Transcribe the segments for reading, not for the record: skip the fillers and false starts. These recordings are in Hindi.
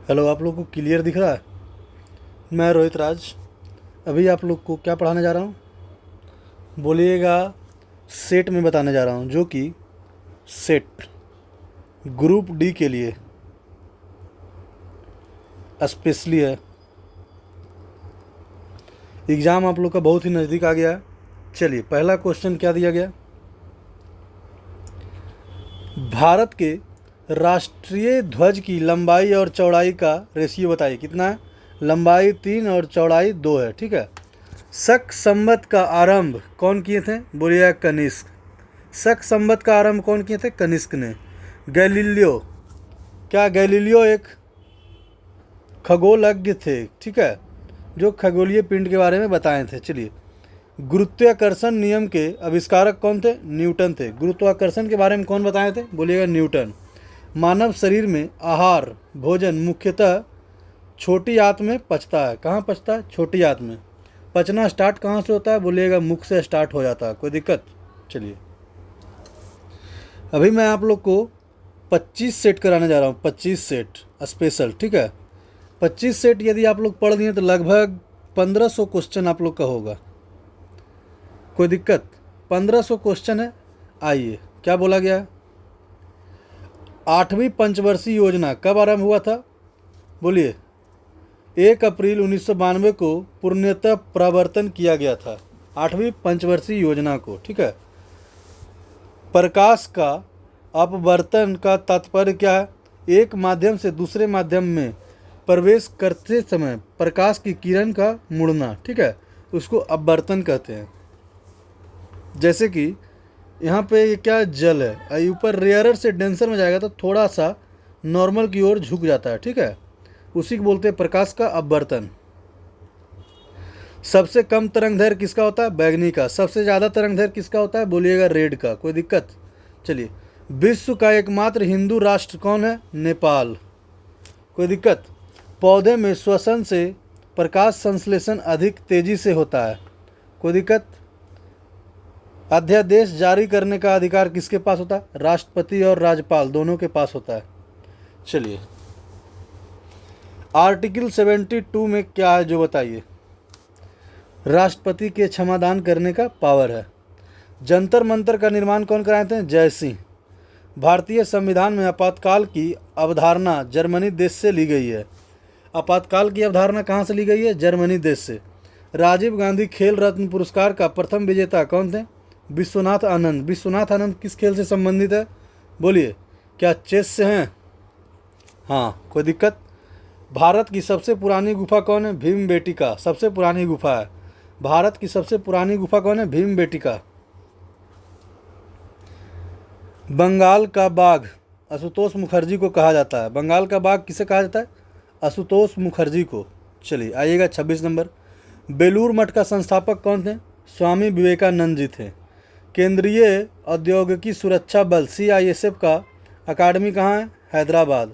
हेलो, आप लोग को क्लियर दिख रहा है? मैं रोहित राज अभी आप लोग को क्या पढ़ाने जा रहा हूँ बोलिएगा। सेट में बताने जा रहा हूँ, जो कि सेट ग्रुप डी के लिए स्पेशली है। एग्ज़ाम आप लोग का बहुत ही नज़दीक आ गया है। चलिए, पहला क्वेश्चन क्या दिया गया। भारत के राष्ट्रीय ध्वज की लंबाई और चौड़ाई का रेशियो बताइए। कितना है? लंबाई 3 और चौड़ाई 2 है। ठीक है। शक संवत का आरंभ कौन किए थे? बोलिएगा कनिष्क। शक संवत का आरंभ कौन किए थे? कनिष्क ने। गैलीलियो, क्या गैलीलियो एक खगोलज्ञ थे? ठीक है, जो खगोलीय पिंड के बारे में बताए थे। चलिए, गुरुत्वाकर्षण नियम के आविष्कारक कौन थे? न्यूटन थे। गुरुत्वाकर्षण के बारे में कौन बताए थे? बोलिएगा न्यूटन। मानव शरीर में आहार भोजन मुख्यतः छोटी आंत में पचता है। कहाँ पचता है? छोटी आंत में। पचना स्टार्ट कहाँ से होता है? बोलिएगा मुख से स्टार्ट हो जाता है। कोई दिक्कत? चलिए, अभी मैं आप लोग को 25 सेट कराने जा रहा हूँ। 25 सेट स्पेशल। ठीक है, 25 सेट यदि आप लोग पढ़ दिए तो लगभग 1500 क्वेश्चन आप लोग का होगा। कोई दिक्कत? 1500 क्वेश्चन है। आइए, क्या बोला गया है? 8वीं पंचवर्षीय योजना कब आरंभ हुआ था? बोलिए। 1 अप्रैल 1992 को पूर्णतः प्रवर्तन किया गया था 8वीं पंचवर्षीय योजना को। ठीक है। प्रकाश का अपवर्तन का तात्पर्य क्या है? एक माध्यम से दूसरे माध्यम में प्रवेश करते समय प्रकाश की किरण का मुड़ना। ठीक है, उसको अपवर्तन कहते हैं। जैसे कि यहाँ पे ये क्या जल है, ऊपर रेयरर से डेंसर में जाएगा तो थोड़ा सा नॉर्मल की ओर झुक जाता है। ठीक है, उसी को बोलते हैं प्रकाश का अपवर्तन। सबसे कम तरंग दैर्घ्य किसका होता है? बैगनी का। सबसे ज़्यादा तरंग दैर्घ्य किसका होता है? बोलिएगा रेड का। कोई दिक्कत? चलिए, विश्व का एकमात्र हिंदू राष्ट्र कौन है? नेपाल। कोई दिक्कत? पौधे में श्वसन से प्रकाश संश्लेषण अधिक तेजी से होता है। कोई दिक्कत? अध्यादेश जारी करने का अधिकार किसके पास होता है? राष्ट्रपति और राज्यपाल दोनों के पास होता है। चलिए, आर्टिकल 72 में क्या है जो बताइए। राष्ट्रपति के क्षमादान करने का पावर है। जंतर मंतर का निर्माण कौन कराए थे? जय सिंह। भारतीय संविधान में आपातकाल की अवधारणा जर्मनी देश से ली गई है। आपातकाल की अवधारणा कहाँ से ली गई है? जर्मनी देश से। राजीव गांधी खेल रत्न पुरस्कार का प्रथम विजेता कौन थे? विश्वनाथ आनंद। विश्वनाथ आनंद किस खेल से संबंधित है? बोलिए, क्या चेस से हैं? हाँ, कोई दिक्कत? भारत की सबसे पुरानी गुफा कौन है? भीम बेटिका सबसे पुरानी गुफा है। भारत की सबसे पुरानी गुफा कौन है? भीम बेटिका। बंगाल का बाघ आशुतोष मुखर्जी को कहा जाता है। बंगाल का बाघ किसे कहा जाता है? आशुतोष मुखर्जी को। चलिए, आइएगा 26 नंबर। बेलूर मठ का संस्थापक कौन थे? स्वामी विवेकानंद जी थे। केंद्रीय औद्योगिकी सुरक्षा बल CISF का अकादमी कहाँ है? हैदराबाद।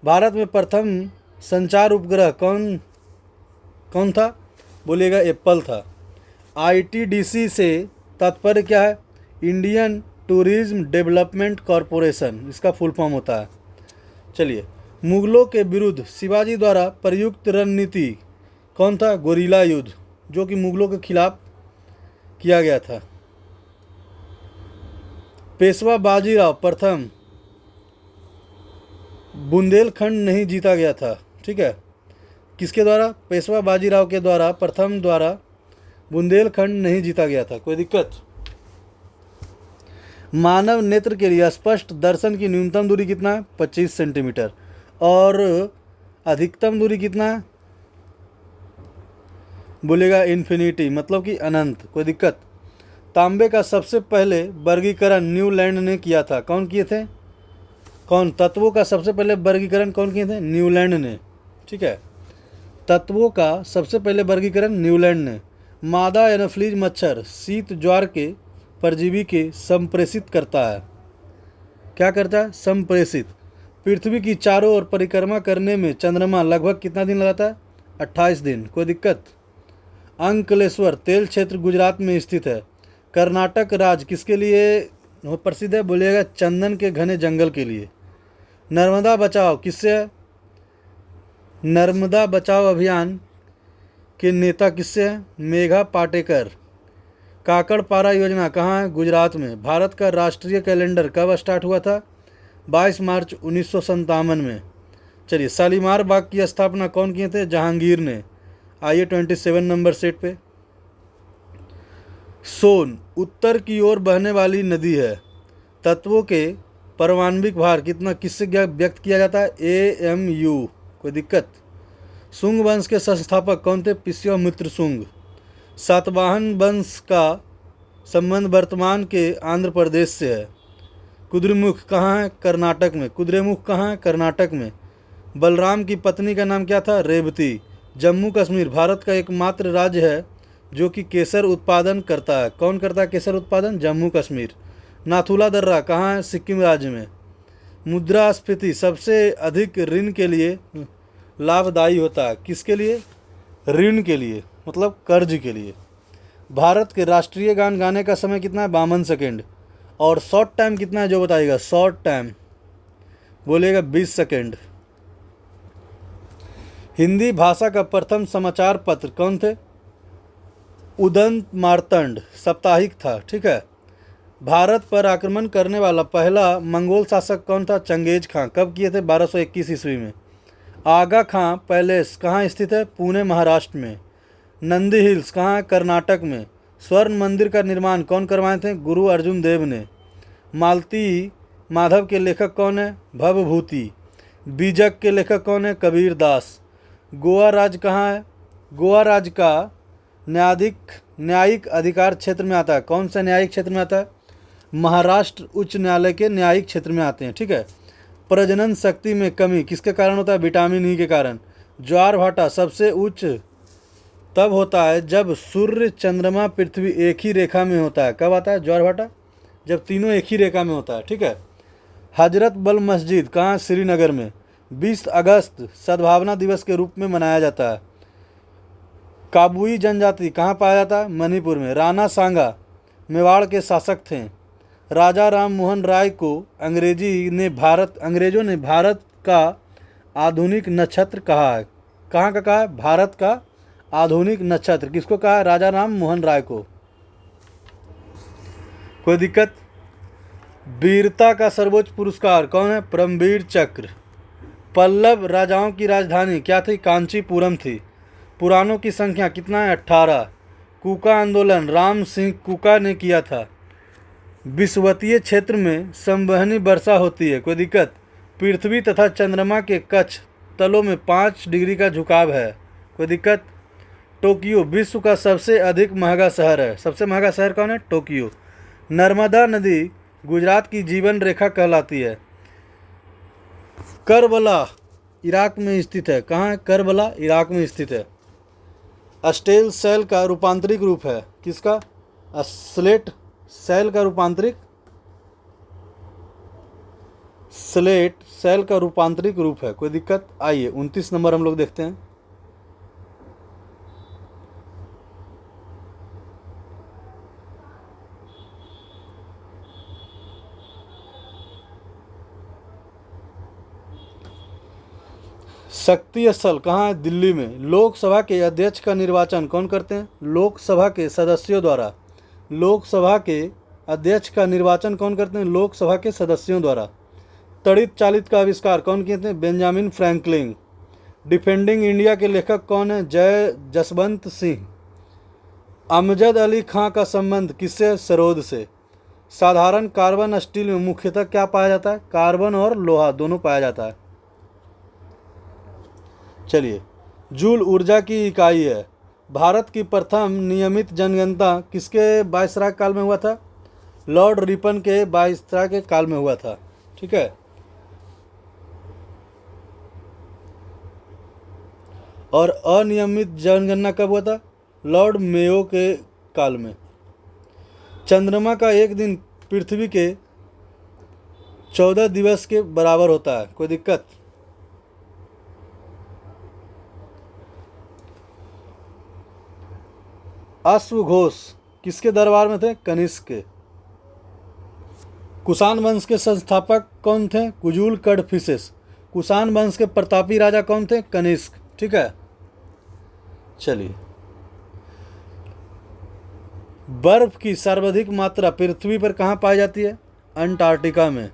भारत में प्रथम संचार उपग्रह कौन कौन था? बोलिएगा एप्पल था। ITDC से तात्पर्य क्या है? इंडियन टूरिज्म डेवलपमेंट कॉरपोरेशन, इसका फुल फॉर्म होता है। चलिए, मुगलों के विरुद्ध शिवाजी द्वारा प्रयुक्त रणनीति कौन था? गोरिल्ला युद्ध, जो कि मुगलों के खिलाफ किया गया था। पेशवा बाजीराव प्रथम बुंदेलखंड नहीं जीता गया था। ठीक है, किसके द्वारा? पेशवा बाजीराव के द्वारा प्रथम द्वारा बुंदेलखंड नहीं जीता गया था। कोई दिक्कत? मानव नेत्र के लिए स्पष्ट दर्शन की न्यूनतम दूरी कितना है? 25 सेंटीमीटर। और अधिकतम दूरी कितना है? बोलेगा इन्फिनिटी, मतलब कि अनंत। कोई दिक्कत? तांबे का सबसे पहले वर्गीकरण न्यूलैंड ने किया था। कौन किए थे? कौन? तत्वों का सबसे पहले वर्गीकरण कौन किए थे? न्यूलैंड ने। ठीक है, तत्वों का सबसे पहले वर्गीकरण न्यूलैंड ने। मादा एनोफ्लीज मच्छर शीत ज्वार के परजीवी के संप्रेषित करता है। क्या करता है? संप्रेषित। पृथ्वी की चारों ओर परिक्रमा करने में चंद्रमा लगभग कितना दिन लगाता है? 28 दिन। कोई दिक्कत? अंकलेश्वर तेल क्षेत्र गुजरात में स्थित है। कर्नाटक राज्य किसके लिए प्रसिद्ध है? बोलिएगा चंदन के घने जंगल के लिए। नर्मदा बचाओ किससे है? नर्मदा बचाओ अभियान के नेता किससे हैं? मेघा पाटेकर। काकड़पारा योजना कहाँ है? गुजरात में। भारत का राष्ट्रीय कैलेंडर कब स्टार्ट हुआ था? 22 मार्च 1957 में। चलिए, शालीमार बाग की स्थापना कौन किए थे? जहांगीर ने। आइए 27 नंबर सेट पे। सोन उत्तर की ओर बहने वाली नदी है। तत्वों के परमाण्विक भार कितना किससे व्यक्त किया जाता है? AMU। कोई दिक्कत? शुंग वंश के संस्थापक कौन थे? पुष्यमित्र शुंग। सातवाहन वंश का संबंध वर्तमान के आंध्र प्रदेश से है। कुद्रेमुख कहाँ है? कर्नाटक में। कुद्रेमुख कहाँ है? कर्नाटक में। बलराम की पत्नी का नाम क्या था? रेवती। जम्मू कश्मीर भारत का एकमात्र राज्य है जो कि केसर उत्पादन करता है। कौन करता है केसर उत्पादन? जम्मू कश्मीर। नाथुला दर्रा कहाँ है? सिक्किम राज्य में। मुद्रास्फीति सबसे अधिक ऋण के लिए लाभदायी होता है। किसके लिए? ऋण के लिए, मतलब कर्ज के लिए। भारत के राष्ट्रीय गान गाने का समय कितना है? 52 सेकेंड। और शॉर्ट टाइम कितना है जो बताइएगा? शॉर्ट टाइम बोलिएगा 20 सेकेंड। हिंदी भाषा का प्रथम समाचार पत्र कौन थे? उदंत मार्तंड साप्ताहिक था। ठीक है। भारत पर आक्रमण करने वाला पहला मंगोल शासक कौन था? चंगेज खां। कब किए थे? 1221 ईस्वी में। आगा खां पैलेस कहाँ स्थित है? पुणे महाराष्ट्र में। नंदी हिल्स कहाँ है? कर्नाटक में। स्वर्ण मंदिर का निर्माण कौन करवाए थे? गुरु अर्जुन देव ने। मालती माधव के लेखक कौन है? भवभूति। बीजक के लेखक कौन है? कबीर दास। गोवा राज्य कहाँ है? गोवा राज्य का न्यायिक अधिकार क्षेत्र में आता है। कौन सा न्यायिक क्षेत्र में आता है? महाराष्ट्र उच्च न्यायालय के न्यायिक क्षेत्र में आते हैं। ठीक है। प्रजनन शक्ति में कमी किसके कारण होता है? विटामिन ई के कारण। ज्वार भाटा सबसे उच्च तब होता है जब सूर्य चंद्रमा पृथ्वी एक ही रेखा में होता है। कब आता है ज्वार भाटा? जब तीनों एक ही रेखा में होता है। ठीक है। हजरत बल मस्जिद कहाँ? श्रीनगर में। 20 अगस्त सद्भावना दिवस के रूप में मनाया जाता है। काबुई जनजाति कहाँ पाया जाता है? मणिपुर में। राणा सांगा मेवाड़ के शासक थे। राजा राम मोहन राय को अंग्रेजों ने भारत का आधुनिक नक्षत्र कहा है। कहाँ का कहा है? भारत का आधुनिक नक्षत्र। किसको कहा है? राजा राम मोहन राय को। कोई दिक्कत? वीरता का सर्वोच्च पुरस्कार कौन है? परमवीर चक्र। पल्लव राजाओं की राजधानी क्या थी? कांचीपुरम थी। पुराणों की संख्या कितना है? 18। कूका आंदोलन राम सिंह कूका ने किया था। विषुवतीय क्षेत्र में संवहनी वर्षा होती है। कोई दिक्कत? पृथ्वी तथा चंद्रमा के कक्ष तलों में 5 डिग्री का झुकाव है। कोई दिक्कत? टोक्यो विश्व का सबसे अधिक महंगा शहर है। सबसे महंगा शहर कौन है? टोक्यो। नर्मदा नदी गुजरात की जीवन रेखा कहलाती है। करबला इराक में स्थित है। कहाँ है? करबला इराक में स्थित है। अस्टेल सेल का रूपांतरिक रूप है। किसका? स्लेट सेल का रूपांतरिक रूप है। कोई दिक्कत? आइए 29 नंबर हम लोग देखते हैं। शक्ति स्थल कहाँ है? दिल्ली में। लोकसभा के अध्यक्ष का निर्वाचन कौन करते हैं? लोकसभा के सदस्यों द्वारा। लोकसभा के अध्यक्ष का निर्वाचन कौन करते हैं? लोकसभा के सदस्यों द्वारा। तड़ित चालित का आविष्कार कौन किए थे? Benjamin Franklin. डिफेंडिंग इंडिया के लेखक कौन है? जय जसवंत सिंह। अमजद अली खां का संबंध किससे? सरोद से। साधारण कार्बन स्टील में मुख्यतः क्या पाया जाता है? कार्बन और लोहा दोनों पाया जाता है। चलिए, जूल ऊर्जा की इकाई है। भारत की प्रथम नियमित जनगणना किसके वायसराय काल में हुआ था? लॉर्ड रिपन के वायसराय के काल में हुआ था। ठीक है। और अनियमित जनगणना कब हुआ था? लॉर्ड मेयो के काल में। चंद्रमा का एक दिन पृथ्वी के 14 दिवस के बराबर होता है। कोई दिक्कत? अश्वघोष किसके दरबार में थे? कनिष्क के। कुषाण वंश के संस्थापक कौन थे? कुजुल कडफिसेस। कुषाण वंश के प्रतापी राजा कौन थे? कनिष्क। ठीक है, चलिए। बर्फ की सर्वाधिक मात्रा पृथ्वी पर कहाँ पाई जाती है? अंटार्कटिका में।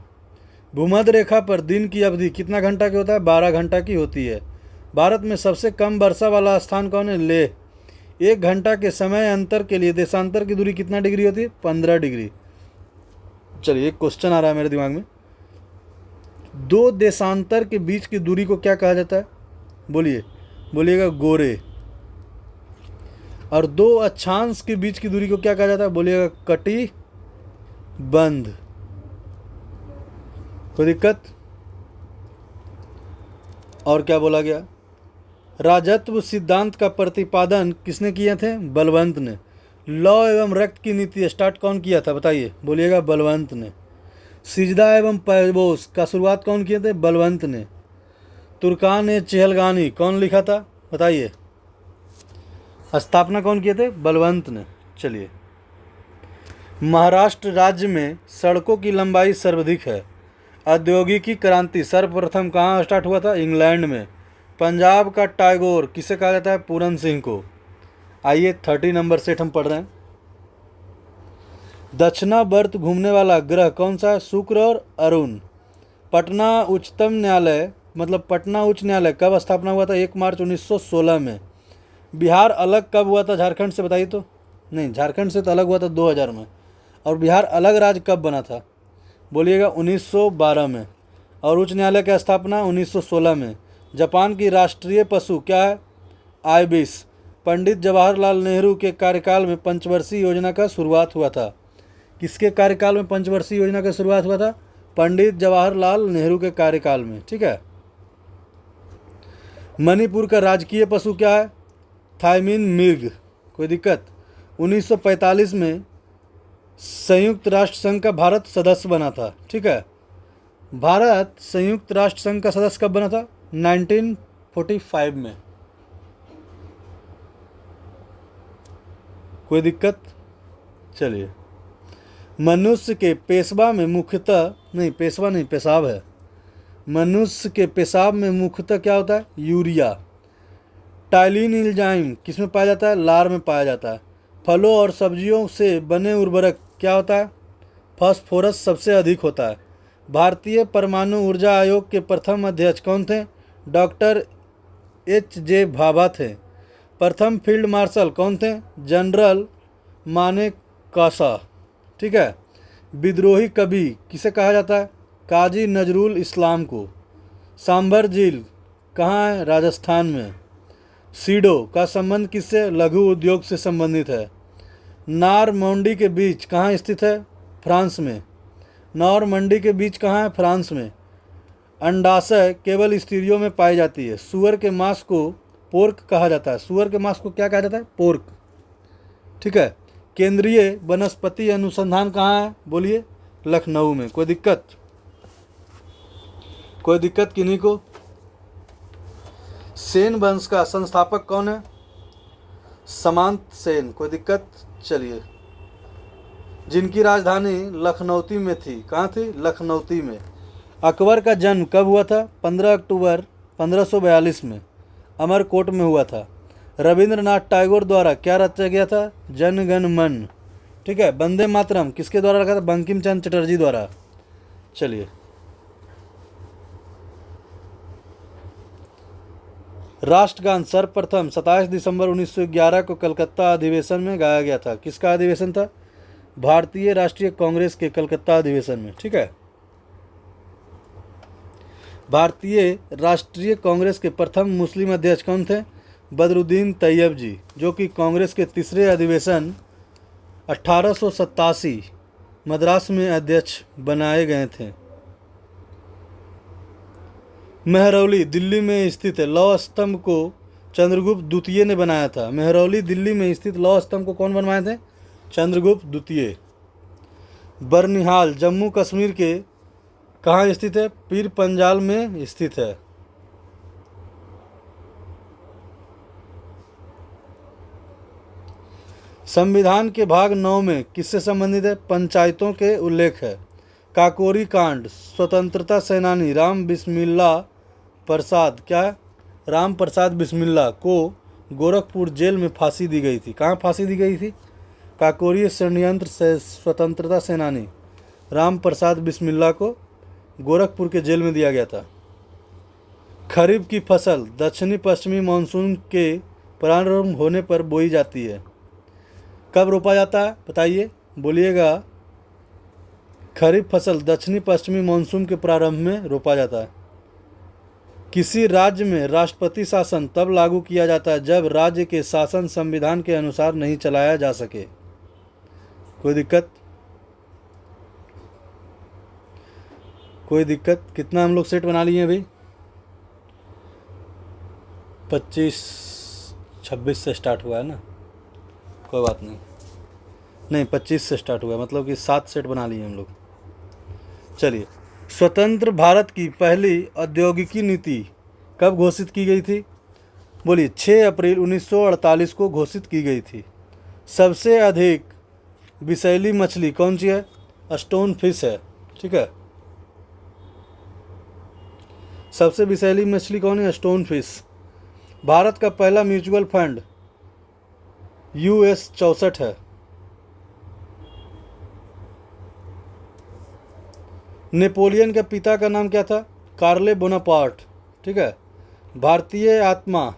भूमध्य रेखा पर दिन की अवधि कितना घंटा की होता है? 12 घंटा की होती है। भारत में सबसे कम वर्षा वाला स्थान कौन है? लेह। 1 घंटा के समय अंतर के लिए देशांतर की दूरी कितना डिग्री होती है? 15 डिग्री। चलिए, एक क्वेश्चन आ रहा है मेरे दिमाग में, 2 देशांतर के बीच की दूरी को क्या कहा जाता है? बोलिएगा गोरे। और 2 अक्षांश के बीच की दूरी को क्या कहा जाता है? बोलिएगा कटिबंध। कोई दिक्कत? और क्या बोला गया? राजत्व सिद्धांत का प्रतिपादन किसने किए थे? बलवंत ने। लौ एवं रक्त की नीति स्टार्ट कौन किया था? बताइए, बोलिएगा बलवंत ने। सिजदा एवं पैबोस का शुरुआत कौन किए थे? बलवंत ने। तुर्कान ए चहलगानी कौन लिखा था? बताइए। स्थापना कौन किए थे? बलवंत ने। चलिए, महाराष्ट्र राज्य में सड़कों की लंबाई सर्वाधिक है। औद्योगिकी क्रांति सर्वप्रथम कहाँ स्टार्ट हुआ था? इंग्लैंड में। पंजाब का टैगोर किसे कहा जाता है? पूरन सिंह को। आइए 30 नंबर सेट हम पढ़ रहे हैं। दक्षिणावर्त घूमने वाला ग्रह कौन सा है? शुक्र और अरुण। पटना उच्चतम न्यायालय पटना उच्च न्यायालय कब स्थापना हुआ था? 1 मार्च 1916 में। बिहार अलग कब हुआ था झारखंड से? बताइए तो। नहीं, झारखंड से तो अलग हुआ था 2000 में। और बिहार अलग राज्य कब बना था? बोलिएगा 1912 में। और उच्च न्यायालय की स्थापना 1916 में। जापान की राष्ट्रीय पशु क्या है? आइबिस। पंडित जवाहरलाल नेहरू के कार्यकाल में पंचवर्षीय योजना का शुरुआत हुआ था। किसके कार्यकाल में पंचवर्षीय योजना का शुरुआत हुआ था? पंडित जवाहरलाल नेहरू के कार्यकाल में। ठीक है। मणिपुर का राजकीय पशु क्या है? थाईमीन मिर्ग। कोई दिक्कत? 1945 में संयुक्त राष्ट्र संघ का भारत सदस्य बना था। ठीक है। भारत संयुक्त राष्ट्र संघ का सदस्य कब बना था? 1945 में। कोई दिक्कत? चलिए, मनुष्य के पेशाब में मुख्यतः पेशाब है। मनुष्य के पेशाब में मुख्यतः क्या होता है? यूरिया। टाइलिन एंजाइम किस में पाया जाता है? लार में पाया जाता है। फलों और सब्जियों से बने उर्वरक क्या होता है? फास्फोरस सबसे अधिक होता है। भारतीय परमाणु ऊर्जा आयोग के प्रथम अध्यक्ष कौन थे? Doctor H.J. भाभा थे। प्रथम फील्ड मार्शल कौन थे? जनरल मानेकशॉ। ठीक है। विद्रोही कवि किसे कहा जाता है? काजी नजरुल इस्लाम को। सांभर झील कहाँ है? राजस्थान में। सीडो का संबंध किससे? लघु उद्योग से संबंधित है। नारमंडी के बीच कहाँ स्थित है? फ्रांस में। नॉरमंडी के बीच कहाँ है? फ्रांस में। अंडाशय केवल स्त्रियों में पाई जाती है। सुअर के मांस को पोर्क कहा जाता है। सुअर के मांस को क्या कहा जाता है? पोर्क। ठीक है। केंद्रीय वनस्पति अनुसंधान कहाँ है? बोलिए, लखनऊ में। कोई दिक्कत? किन्हीं को? सेन वंश का संस्थापक कौन है? सामंत सेन। कोई दिक्कत? चलिए, जिनकी राजधानी लखनऊती में थी। कहाँ थी? लखनऊती में। अकबर का जन्म कब हुआ था? 15 अक्टूबर 1542 में अमरकोट में हुआ था। रविंद्रनाथ टैगोर द्वारा क्या रचा गया था? जन गण मन। ठीक है। वंदे मातरम किसके द्वारा रखा था? बंकिम चंद्र चटर्जी द्वारा। चलिए, राष्ट्रगान सर्वप्रथम 27 दिसंबर 1911 को कलकत्ता अधिवेशन में गाया गया था। किसका अधिवेशन था? भारतीय राष्ट्रीय कांग्रेस के कलकत्ता अधिवेशन में। ठीक है। भारतीय राष्ट्रीय कांग्रेस के प्रथम मुस्लिम अध्यक्ष कौन थे? बदरुद्दीन तैयब जी, जो कि कांग्रेस के तीसरे अधिवेशन 1887 मद्रास में अध्यक्ष बनाए गए थे। मेहरौली दिल्ली में स्थित है। लौह स्तंभ को चंद्रगुप्त द्वितीय ने बनाया था। मेहरौली दिल्ली में स्थित लौह स्तंभ को कौन बनवाए थे? चंद्रगुप्त द्वितीय। बरनिहाल जम्मू कश्मीर के कहाँ स्थित है? पीर पंजाल में स्थित है। संविधान के भाग 9 में किससे संबंधित है? पंचायतों के उल्लेख है। काकोरी कांड स्वतंत्रता सेनानी राम बिस्मिल्ला प्रसाद क्या है? राम प्रसाद बिस्मिल्ला को गोरखपुर जेल में फांसी दी गई थी। कहाँ फांसी दी गई थी? काकोरी षड्यंत्र से स्वतंत्रता सेनानी राम प्रसाद बिस्मिल्ला को गोरखपुर के जेल में दिया गया था। खरीफ की फसल दक्षिणी पश्चिमी मानसून के प्रारंभ होने पर बोई जाती है। कब रोपा जाता है बताइए, बोलिएगा। खरीफ फसल दक्षिणी पश्चिमी मानसून के प्रारंभ में रोपा जाता है। किसी राज्य में राष्ट्रपति शासन तब लागू किया जाता है जब राज्य के शासन संविधान के अनुसार नहीं चलाया जा सके। कोई दिक्कत? कोई दिक्कत? कितना हम लोग सेट बना लिए अभी? 25-26 से स्टार्ट हुआ है ना, कोई बात नहीं। नहीं 25 से स्टार्ट हुआ है, मतलब कि 7 सेट बना लिए हम लोग। चलिए, स्वतंत्र भारत की पहली औद्योगिकी नीति कब घोषित की गई थी? बोलिए। 6 अप्रैल 1948 को घोषित की गई थी। सबसे अधिक विषैली मछली कौन सी है? स्टोन फिश है। ठीक है, सबसे विषैली मछली कौन है? Stone fish. भारत का पहला म्यूचुअल फंड US 64 है। नेपोलियन के पिता का नाम क्या था? कार्ले बोनापार्ट। ठीक है। भारतीय आत्मा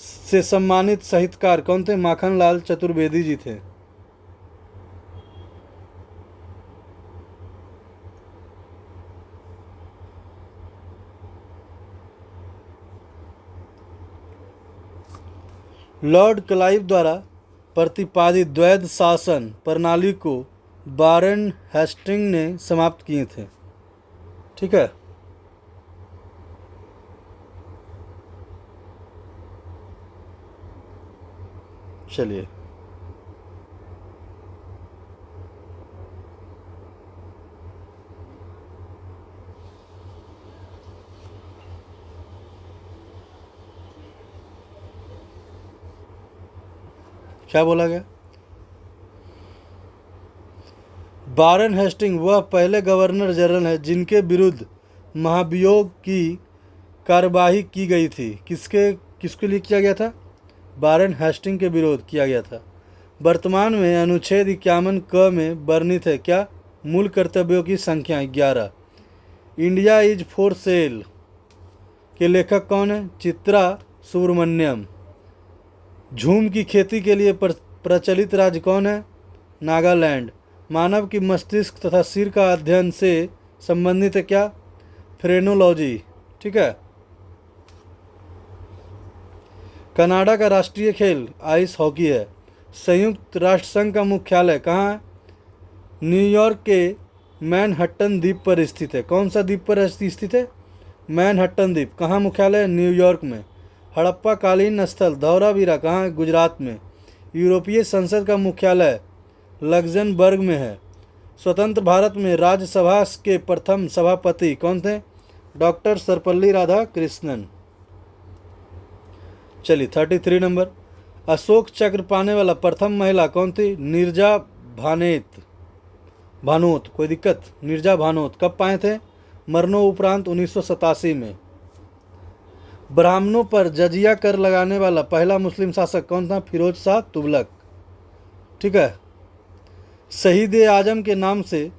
से सम्मानित साहित्यकार कौन थे? माखनलाल चतुर्वेदी जी थे। लॉर्ड क्लाइव द्वारा प्रतिपादित द्वैध शासन प्रणाली को वारेन हेस्टिंग ने समाप्त किए थे। ठीक है। चलिए, क्या बोला गया? वारेन हेस्टिंग वह पहले गवर्नर जनरल है जिनके विरुद्ध महाभियोग की कार्यवाही की गई थी। किसके लिए किया गया था? वारेन हेस्टिंग के विरोध किया गया था। वर्तमान में अनुच्छेद 51 क में वर्णित है क्या? मूल कर्तव्यों की संख्या 11। इंडिया इज फॉर सेल के लेखक कौन है? चित्रा सुब्रमण्यम। झूम की खेती के लिए प्रचलित राज्य कौन है? नागालैंड। मानव की मस्तिष्क तथा सिर का अध्ययन से संबंधित है क्या? फ्रेनोलॉजी। ठीक है। कनाडा का राष्ट्रीय खेल आइस हॉकी है। संयुक्त राष्ट्र संघ का मुख्यालय कहाँ है? न्यूयॉर्क के मैनहट्टन द्वीप पर स्थित है। कौन सा द्वीप पर स्थित है? मैनहट्टन द्वीप। कहाँ मुख्यालय है? न्यूयॉर्क में। हड़प्पा कालीन स्थल धौलावीरा कहाँ है? गुजरात में। यूरोपीय संसद का मुख्यालय लग्जमबर्ग में है। स्वतंत्र भारत में राज्यसभा के प्रथम सभापति कौन थे? डॉक्टर सर्वपल्ली राधाकृष्णन। चलिए 33 नंबर। अशोक चक्र पाने वाला प्रथम महिला कौन थी? नीरजा भानोत। कोई दिक्कत? नीरजा भानोत। कब पाए थे? मरणोपरांत 1987 में। ब्राह्मणों पर जजिया कर लगाने वाला पहला मुस्लिम शासक कौन था? फिरोज शाह तुगलक। ठीक है। शहीद ए आजम के नाम से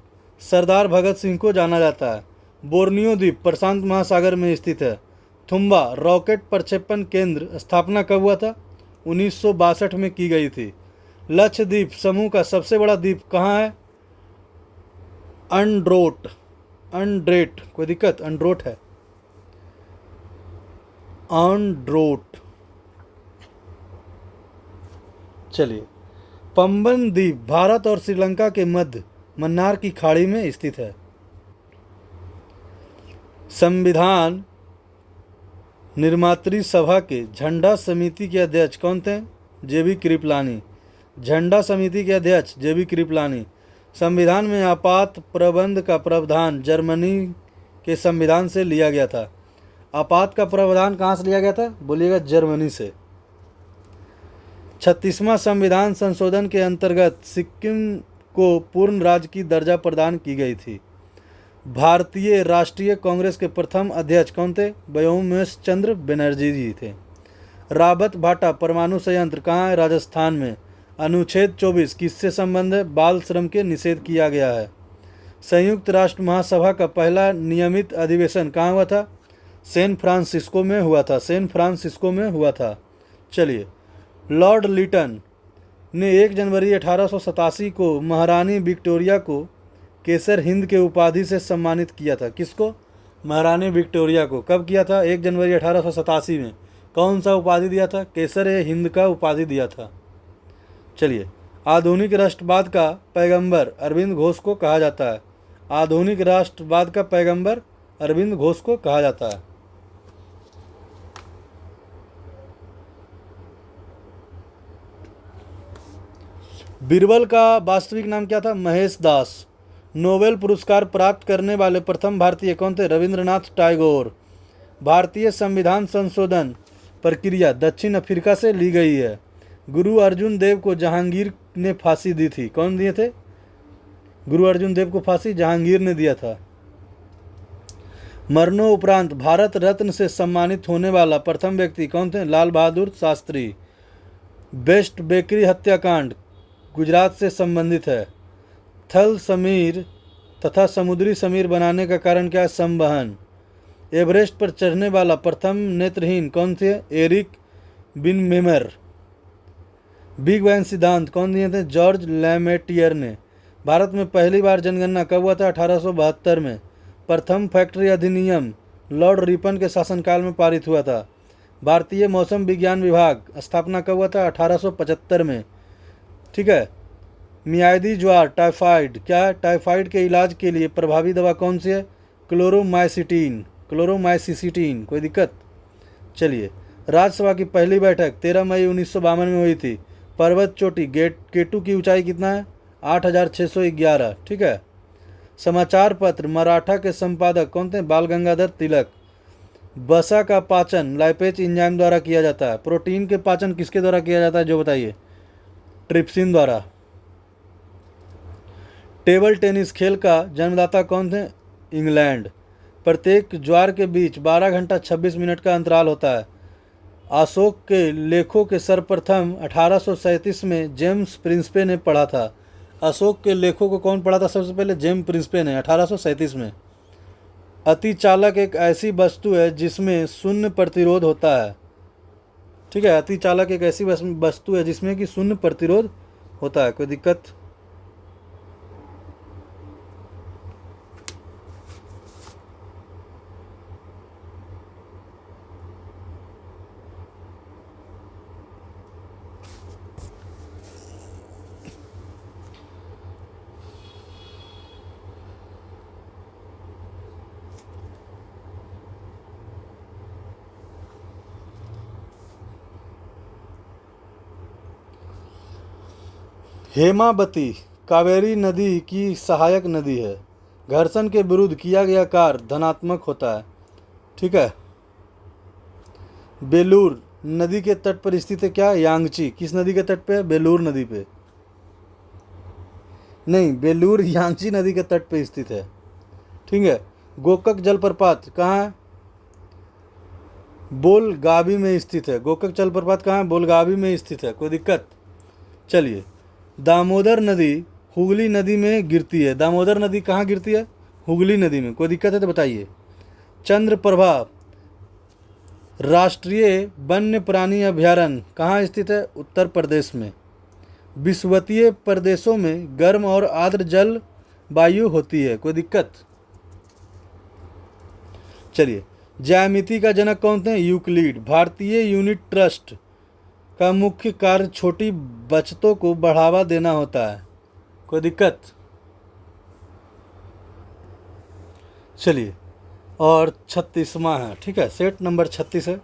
सरदार भगत सिंह को जाना जाता है। बोर्नियो द्वीप प्रशांत महासागर में स्थित है। थुम्बा रॉकेट प्रक्षेपण केंद्र स्थापना कब हुआ था? 1962 में की गई थी। लक्षद्वीप समूह का सबसे बड़ा द्वीप कहाँ है? अंड्रेट। कोई दिक्कत? अंड्रोट है। अंड्रोट। चलिए, पंबन द्वीप भारत और श्रीलंका के मध्य मन्नार की खाड़ी में स्थित है। संविधान निर्मात्री सभा के झंडा समिति के अध्यक्ष कौन थे? JB कृपलानी। झंडा समिति के अध्यक्ष JB कृपलानी। संविधान में आपात प्रबंध का प्रावधान जर्मनी के संविधान से लिया गया था। आपात का प्रावधान कहाँ से लिया गया था? बोलिएगा जर्मनी से। 36वां संविधान संशोधन के अंतर्गत सिक्किम को पूर्ण राज्य की दर्जा प्रदान की गई थी। भारतीय राष्ट्रीय कांग्रेस के प्रथम अध्यक्ष कौन थे? व्योमेश चंद्र बनर्जी जी थे। राबत भाटा परमाणु संयंत्र कहाँ है? राजस्थान में। अनुच्छेद 24 किससे संबंध है? बाल श्रम के निषेध किया गया है। संयुक्त राष्ट्र महासभा का पहला नियमित अधिवेशन कहाँ हुआ था? सैन फ्रांसिस्को में हुआ था। सैन फ्रांसिस्को में हुआ था। चलिए, लॉर्ड लिटन ने 1 जनवरी 1887 को महारानी विक्टोरिया को केसर हिंद के उपाधि से सम्मानित किया था। किसको? महारानी विक्टोरिया को। कब किया था? 1 जनवरी 1887 में। कौन सा उपाधि दिया था? केसर हिंद का उपाधि दिया था। चलिए, आधुनिक राष्ट्रवाद का पैगंबर अरविंद घोष को कहा जाता है। आधुनिक राष्ट्रवाद का पैगंबर अरविंद घोष को कहा जाता है। बीरबल का वास्तविक नाम क्या था? महेश दास। नोबेल पुरस्कार प्राप्त करने वाले प्रथम भारतीय कौन थे? रविंद्रनाथ टैगोर। भारतीय संविधान संशोधन प्रक्रिया दक्षिण अफ्रीका से ली गई है। गुरु अर्जुन देव को जहांगीर ने फांसी दी थी। कौन दिए थे? गुरु अर्जुन देव को फांसी जहांगीर ने दिया था। मरणोपरांत भारत रत्न से सम्मानित होने वाला प्रथम व्यक्ति कौन थे? लाल बहादुर शास्त्री। बेस्ट बेकरी हत्याकांड गुजरात से संबंधित है। थल समीर तथा समुद्री समीर बनाने का कारण क्या है? संवहन। एवरेस्ट पर चढ़ने वाला प्रथम नेत्रहीन कौन थे? एरिक बिनमेमर। बिग बैंग सिद्धांत कौन दिए थे? जॉर्ज लैमेटियर ने। भारत में पहली बार जनगणना कब हुआ था? 1872 में। प्रथम फैक्ट्री अधिनियम लॉर्ड रिपन के शासनकाल में पारित हुआ था। भारतीय मौसम विज्ञान विभाग स्थापना कब हुआ था? 1875 में। ठीक है। मियादी ज्वार टाइफाइड क्या है? टाइफाइड के इलाज के लिए प्रभावी दवा कौन सी है? क्लोरोमाइसिटीन। क्लोरोमाइसिसिटीन। कोई दिक्कत? चलिए, राज्यसभा की पहली बैठक 13 मई 1952 में हुई थी। पर्वत चोटी केटू की ऊंचाई कितना है? 8611। ठीक है। समाचार पत्र मराठा के संपादक कौन थे? बाल गंगाधर तिलक। वसा का पाचन लाइपेज एंजाइम द्वारा किया जाता है। प्रोटीन के पाचन किसके द्वारा किया जाता है जो बताइए? ट्रिप्सिन द्वारा। टेबल टेनिस खेल का जन्मदाता कौन थे? इंग्लैंड। प्रत्येक ज्वार के बीच 12 घंटा 26 मिनट का अंतराल होता है। अशोक के लेखों के सर्वप्रथम 1837 में जेम्स प्रिंसपे ने पढ़ा था। अशोक के लेखों को कौन पढ़ा था सबसे पहले? जेम्स प्रिंसपे ने 1837 में। अतिचालक एक ऐसी वस्तु है जिसमें शून्य प्रतिरोध होता है। ठीक है। अतिचालक एक ऐसी वस्तु है जिसमें कि शून्य प्रतिरोध होता है। कोई दिक्कत? हेमावती कावेरी नदी की सहायक नदी है। घर्षण के विरुद्ध किया गया कार्य धनात्मक होता है। ठीक है। बेलूर नदी के तट पर स्थित है क्या? यांगची। किस नदी के तट पे है? बेलूर नदी पे। नहीं, बेलूर यांगची नदी के तट पे स्थित है। ठीक है। गोकक जलप्रपात कहाँ है? बोलगावी में स्थित है। गोकक जलप्रपात कहाँ है? बोलगावी में स्थित है। कोई दिक्कत? चलिए, दामोदर नदी हुगली नदी में गिरती है। दामोदर नदी कहाँ गिरती है? हुगली नदी में। कोई दिक्कत है तो बताइए। चंद्रप्रभा राष्ट्रीय वन्य प्राणी अभयारण्य कहाँ स्थित है? उत्तर प्रदेश में। विषुवतीय प्रदेशों में गर्म और आर्द्र जल वायु होती है। कोई दिक्कत? चलिए, ज्यामिति का जनक कौन थे? यूक्लिड। भारतीय यूनिट ट्रस्ट का मुख्य कार्य छोटी बचतों को बढ़ावा देना होता है। कोई दिक्कत? चलिए, और 36वां है। ठीक है। सेट नंबर 36 है।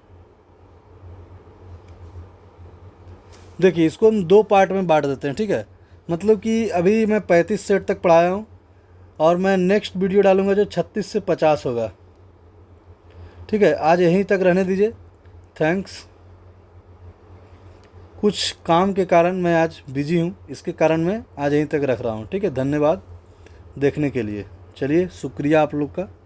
देखिए, इसको हम 2 पार्ट में बांट देते हैं। ठीक है। मतलब कि अभी मैं 35 सेट तक पढ़ाया हूँ और मैं नेक्स्ट वीडियो डालूंगा जो 36 से 50 होगा। ठीक है। आज यहीं तक रहने दीजिए। थैंक्स। कुछ काम के कारण मैं आज बिजी हूँ, इसके कारण मैं आज यहीं तक रख रहा हूँ। ठीक है। धन्यवाद देखने के लिए। चलिए शुक्रिया आप लोग का।